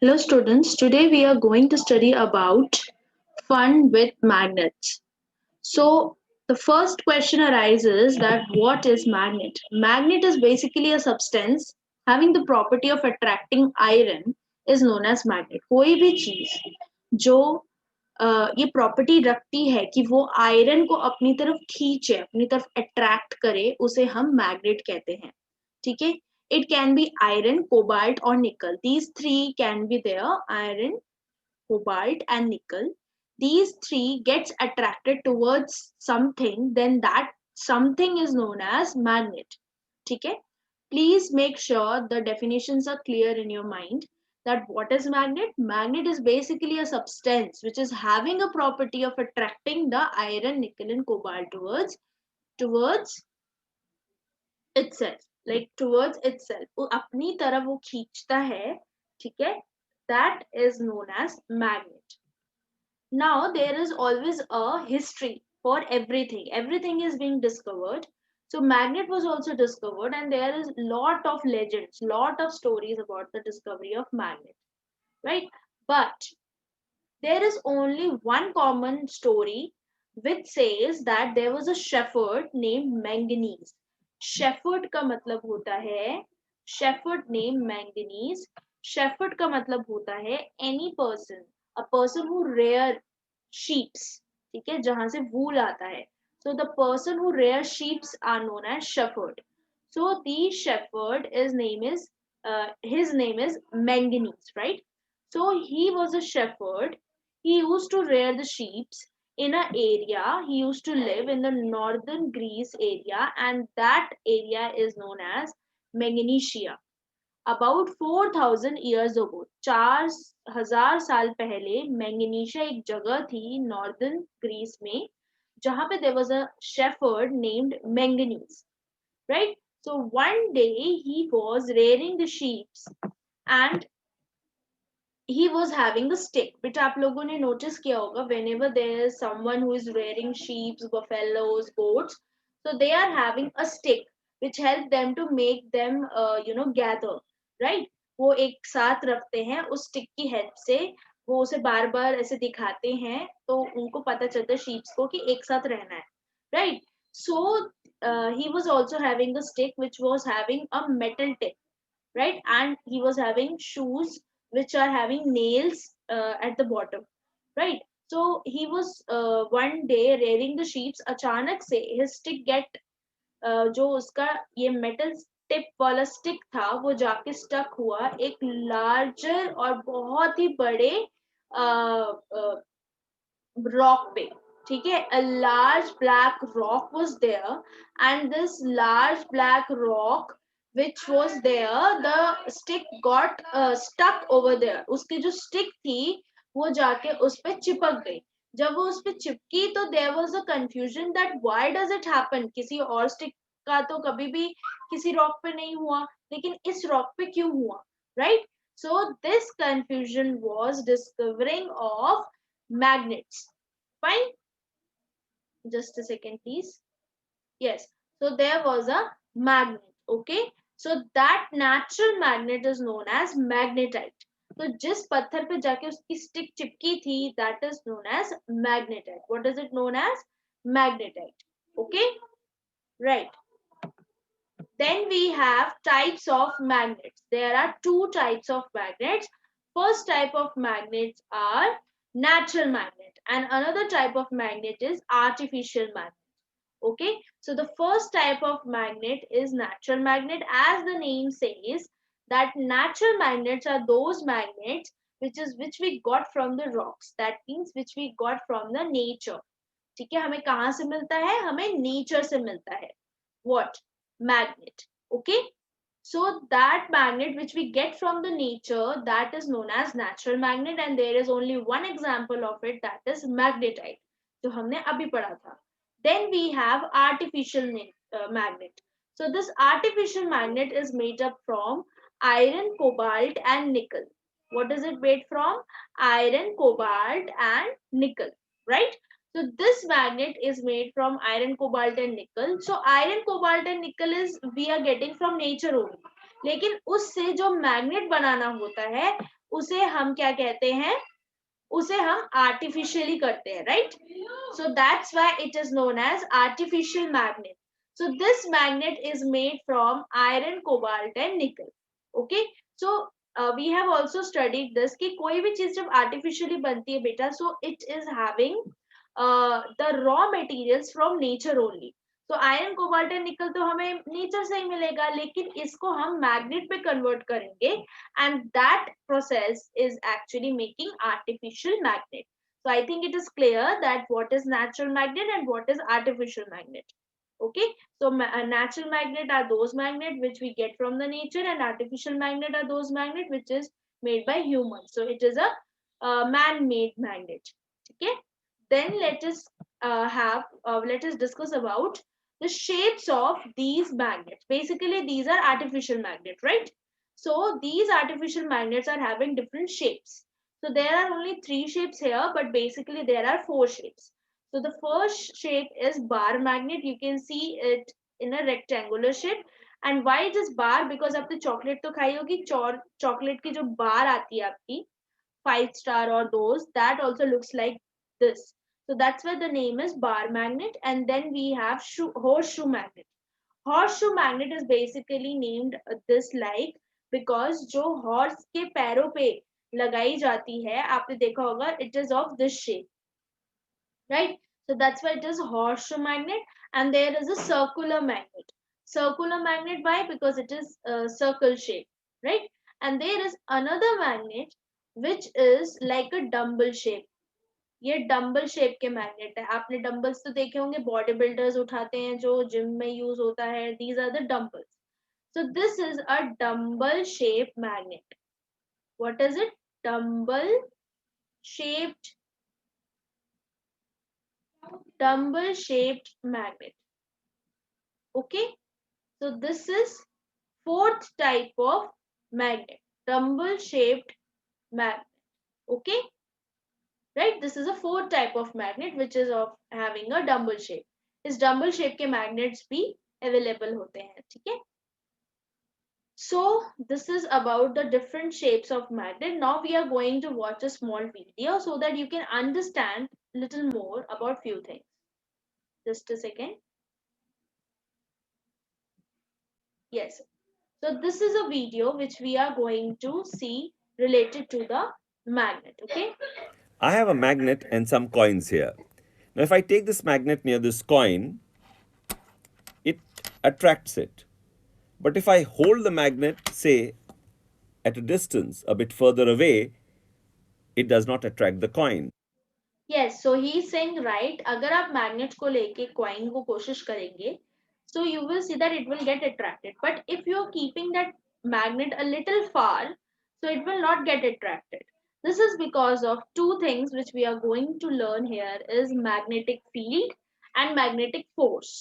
Hello students, today we are going to study about fun with magnets. So the first question arises that what is magnet? Magnet is basically a substance having the property of attracting iron is known as magnet. कोई भी चीज जो ये property रखती है कि वो iron को अपनी तरफ खींचे, अपनी तरफ अट्रैक्ट करे, उसे हम मैग्नेट कहते हैं. ठीक है. It can be iron, cobalt or nickel. These three can be there: iron, cobalt and nickel. These three gets attracted towards something, then that something is known as magnet. ठीक है. Please make sure the definitions are clear in your mind. That what is magnet? Magnet is basically a substance which is having a property of attracting the iron, nickel and cobalt towards itself, like towards itself. वो अपनी तरफ वो खींचता है. ठीक है. That is known as magnet. Now there is always a history for everything. Everything is being discovered. So magnet was also discovered, and there is lot of legends, lot of stories about the discovery of magnet, right? But there is only one common story which says that there was a shepherd named Manganese. Shepherd का मतलब होता है, shepherd named Manganese. Shepherd का मतलब होता है any person, a person who rear sheeps. ठीक है, जहां से wool आता है. So the person who rears sheeps are known as shepherd. So the shepherd his name is Manganese, right? So he was a shepherd. He used to rear the sheep in an area. He used to live in the northern Greece area, and that area is known as Magnesia. About 4,000 years ago, 4,000 साल पहले magnesia एक जगह थी northern Greece में, जहां पे there was a shepherd named Manganese, right? So one day he was rearing the sheep and he was having a stick. बेटा आप लोगों ने notice किया होगा whenever there is someone who is rearing sheep, buffaloes, goats, so they are having a stick which help them to make them gather, right? वो एक साथ रखते हैं उस stick की help से. वो उसे बार बार ऐसे दिखाते हैं तो उनको पता चलता है sheep को कि एक साथ रहना है, right? So he was also having a stick which was having a metal tip, right? And he was having shoes which are having nails at the bottom, right? So he was one day rearing the sheep. अचानक से his stick get जो उसका ये metal tip वाला stick था वो जाके stuck हुआ एक लार्जर और बहुत ही बड़े रॉक पे. ठीक है. A large black rock was there, and this large black rock which was there, the stick got stuck over there. उसकी जो stick थी वो जाके उस पे चिपक गई. जब वो उस पे चिपकी तो there was a confusion that why does it happen. किसी और stick का तो कभी भी किसी रॉक पे नहीं हुआ, लेकिन इस रॉक पे क्यों हुआ, right? So this confusion was discovering of magnets. Fine. Just a second, please. Yes. So there was a magnet. Okay. So that natural magnet is known as magnetite. तो जिस पत्थर पे जाके उसकी स्टिक चिपकी थी that is known as magnetite. What is it known as? Magnetite. Okay. Right. Then we have types of magnets. There are two types of magnets. First type of magnets are natural magnet, and another type of magnet is artificial magnet. Okay, so the first type of magnet is natural magnet. As the name says, that natural magnets are those magnets which we got from the rocks. That means which we got from the nature. ठीक है. हमें कहाँ से मिलता है? हमें nature से मिलता है. What? Magnet. Okay. So that magnet which we get from the nature, that is known as natural magnet, and there is only one example of it, that is magnetite, जो हमने अभी पढ़ा था. Then we have artificial magnet. So this artificial magnet is made up from iron, cobalt and nickel. What is it made from? Iron, cobalt and nickel, right? So this magnet is made from iron, cobalt and nickel. So iron, cobalt and nickel is we are getting from nature only. लेकिन उससे जो magnet बनाना होता है उसे हम क्या कहते हैं, उसे हम आर्टिफिशियली करते हैं, right? So that's why it is known as artificial magnet. So this magnet is made from iron, cobalt and nickel. Okay, so we have also studied this कि कोई भी चीज जब आर्टिफिशियली बनती है बेटा, so it is having the raw materials from nature only. तो iron, cobalt and nickel तो हमें नेचर से ही मिलेगा, लेकिन इसको हम मैग्नेट पे कन्वर्ट करेंगे, and that process is actually making artificial magnet. So I think it is clear that what is natural magnet and what is artificial magnet. Okay, so natural magnet are those magnet which we get from the nature, and artificial magnet are those magnet which is made by humans. So it is a man-made magnet. Okay, then let us discuss about the shapes of these magnets. Basically these are artificial magnets, right? So these artificial magnets are having different shapes. So there are only three shapes here, but basically there are four shapes. So the first shape is bar magnet. You can see it in a rectangular shape. And why it is bar? Because आपने chocolate तो खाई होगी, chocolate की जो bar आती है आपकी 5 star or those, that also looks like this. So that's why the name is bar magnet. And then we have horseshoe magnet. Horseshoe magnet is basically named this like because जो horse के पैरों पे लगाई जाती है, आपने देखा होगा, it is of this shape, right? So that's why it is horseshoe magnet. And there is a circular magnet. Circular magnet, why? Because it is a circle shape, right? And there is another magnet which is like a dumbbell shape. ये dumbbell shape के magnet है. आपने dumbbells तो देखे होंगे, body builders उठाते हैं, जो जिम में यूज होता है. These are the dumbbells. So this is a dumbbell shape magnet. What is it? Dumbbell shaped magnet. Okay, so this is fourth type of magnet, dumbbell shaped magnet. Okay, right? This is a fourth type of magnet which is of having a dumbbell shape. इस dumbbell shape के magnets भी available होते हैं, ठीक है? So this is about the different shapes of magnet. Now we are going to watch a small video so that you can understand little more about few things. Just a second. Yes. So this is a video which we are going to see related to the magnet. Okay. I have a magnet and some coins here. Now if I take this magnet near this coin, it attracts it. But if I hold the magnet, say, at a distance, a bit further away, it does not attract the coin. Yes, so he is saying right, अगर आप magnet को लेके coin को कोशिश करेंगे, so you will see that it will get attracted. But if you are keeping that magnet a little far, so it will not get attracted. This is because of two things which we are going to learn here is magnetic field and magnetic force.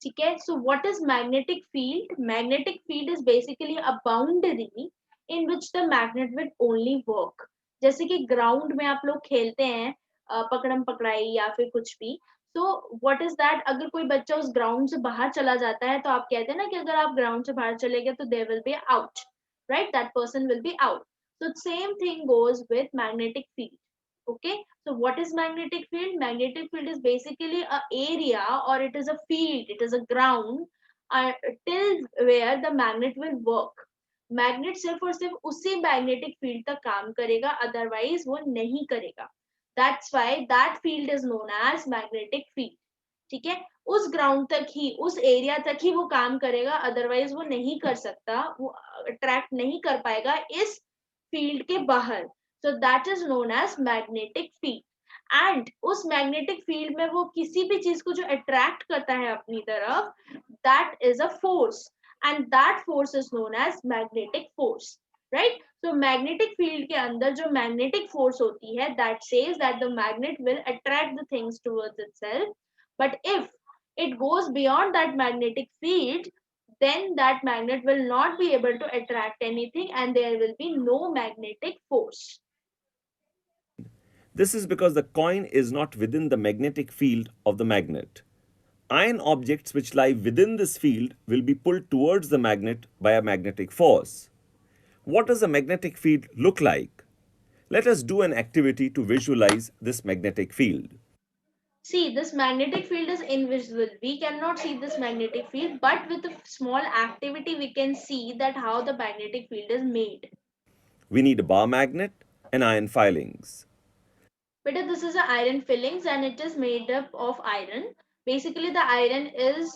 ठीक है? So what is magnetic field? Magnetic field is basically a boundary in which the magnet will only work. जैसे कि ground में आप लोग खेलते हैं पकड़म पकड़ाई या फिर कुछ भी. तो व्हाट इज दैट, अगर कोई बच्चा उस ग्राउंड से बाहर चला जाता है तो आप कहते हैं ना कि अगर आप ग्राउंड से बाहर चले गए तो there will be out, right? That person will be out. So same thing goes with magnetic field. Okay, so what is magnetic field? Magnetic field is basically a area or it is a field, it is a ground till where the magnet will work. Magnet सिर्फ और सिर्फ उसी magnetic field तक काम करेगा, otherwise वो नहीं करेगा. That's why that field is known as magnetic field. ठीक है, उस ग्राउंड तक ही, उस एरिया तक ही वो काम करेगा, अदरवाइज वो नहीं कर सकता, वो अट्रैक्ट नहीं कर पाएगा इस फील्ड के बाहर. So that is known as magnetic field. And उस मैग्नेटिक फील्ड में वो किसी भी चीज को जो अट्रैक्ट करता है अपनी तरफ, that is a force, and that force is known as magnetic force, right? So magnetic field के अंदर जो magnetic force होती है, that says that the magnet will attract the things towards itself. But if it goes beyond that magnetic field, then that magnet will not be able to attract anything and there will be no magnetic force. This is because the coin is not within the magnetic field of the magnet. Iron objects which lie within this field will be pulled towards the magnet by a magnetic force. What does a magnetic field look like? Let us do an activity to visualize this magnetic field. See, this magnetic field is invisible. We cannot see this magnetic field, but with a small activity, we can see that how the magnetic field is made. We need a bar magnet and iron filings. But this is a iron fillings and it is made up of iron. Basically, the iron is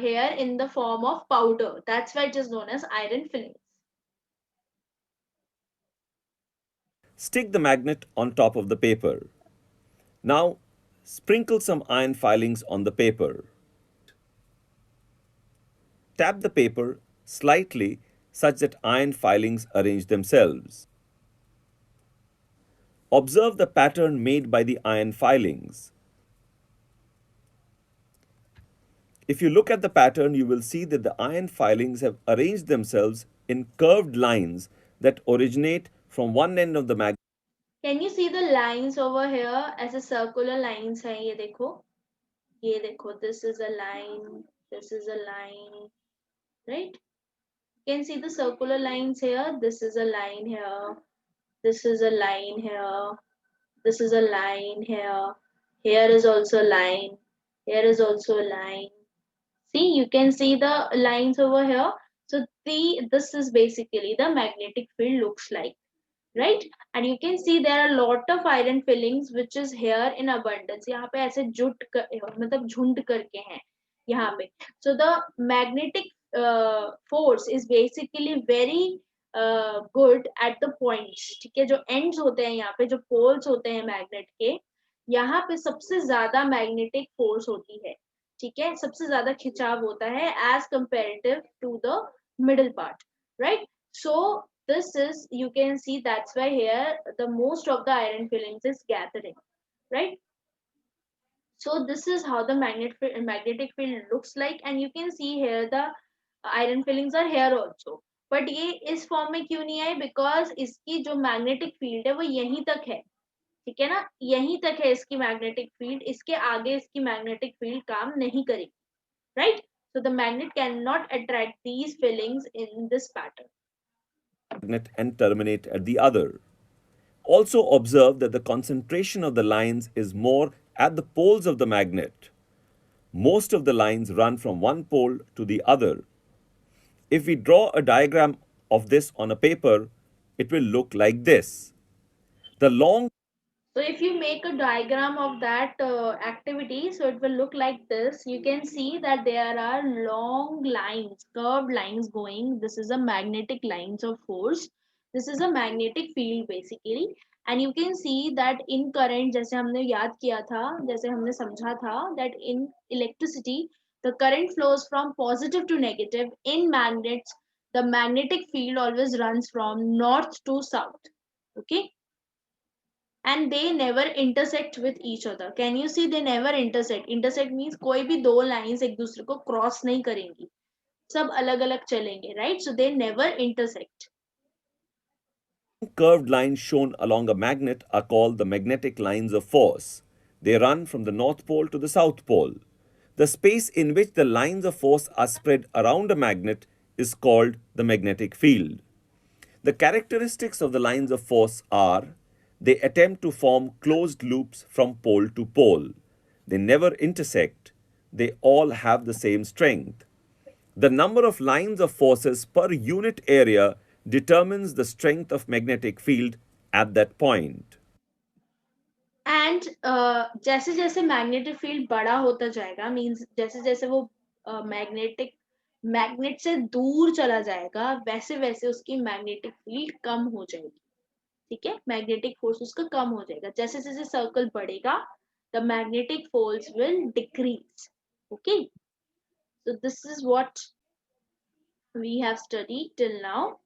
here in the form of powder. That's why it is known as iron fillings. Stick the magnet on top of the paper. Now, sprinkle some iron filings on the paper. Tap the paper slightly such that iron filings arrange themselves. Observe the pattern made by the iron filings. If you look at the pattern, you will see that the iron filings have arranged themselves in curved lines that originate from one end of the magnet. Can you see the lines over here as a circular lines hai ye dekho, this is a line, this is a line, right? You can see the circular lines here. This is a line here, this is a line here, this is a line here, here is also a line, here is also a line. See, you can see the lines over here. So this is basically the magnetic field looks like, right? And you can see there are a lot of iron fillings which is here in abundance. यहाँ पे ऐसे मतलब झुंड करके हैं यहाँ पे. So the magnetic force is basically very good at the points. ठीक है, जो ends होते हैं यहाँ पे, जो poles होते हैं magnet के, यहाँ पे सबसे ज्यादा magnetic force होती है. ठीक है, सबसे ज्यादा खिंचाव होता है as comparative to the middle part, right? So this is, you can see, that's why here the most of the iron fillings is gathering, right? So this is how the magnetic field looks like, and you can see here the iron fillings are here also. But ये इस form में क्यों नहीं आए? Because इसकी जो magnetic field है वो यहीं तक है. ठीक है ना, यहीं तक है इसकी मैग्नेटिक फील्ड, इसके आगे इसकी मैग्नेटिक फील्ड काम नहीं करेगी, right? So the magnet cannot attract these fillings in this pattern. Magnet and terminate at the other. Also observe that the concentration of the lines is more at the poles of the magnet. Most of the lines run from one pole to the other. If we draw a diagram of this on a paper, it will look like this. The long So if you make a diagram of that activity, so it will look like this. You can see that there are long lines, curved lines going. This is a magnetic lines of force. This is a magnetic field basically. And you can see that in current, जैसे हमने याद किया था, जैसे हमने समझा था, that in electricity, the current flows from positive to negative. In magnets, the magnetic field always runs from north to south. Okay, and they never intersect with each other. Can you see, they never intersect? Intersect means कोई भी दो lines एक दूसरे को cross नहीं करेंगी, सब अलग अलग चलेंगे, right? So they never intersect. curved lines shown along a magnet are called the magnetic lines of force. They run from the North Pole to the South Pole. The space in which the lines of force are spread around a magnet is called the magnetic field. The characteristics of the lines of force are they attempt to form closed loops from pole to pole. They never intersect. They all have the same strength. The number of lines of forces per unit area determines the strength of magnetic field at that point. And जैसे जैसे magnetic field बड़ा होता जाएगा, means जैसे जैसे वो magnetic magnet से दूर चला जाएगा, वैसे वैसे उसकी मैग्नेटिक फील्ड कम हो जाएगी. ठीक है, मैग्नेटिक फोर्स उसका कम हो जाएगा. जैसे जैसे सर्कल बढ़ेगा, the magnetic force will decrease. Okay, so this is what we have studied till now.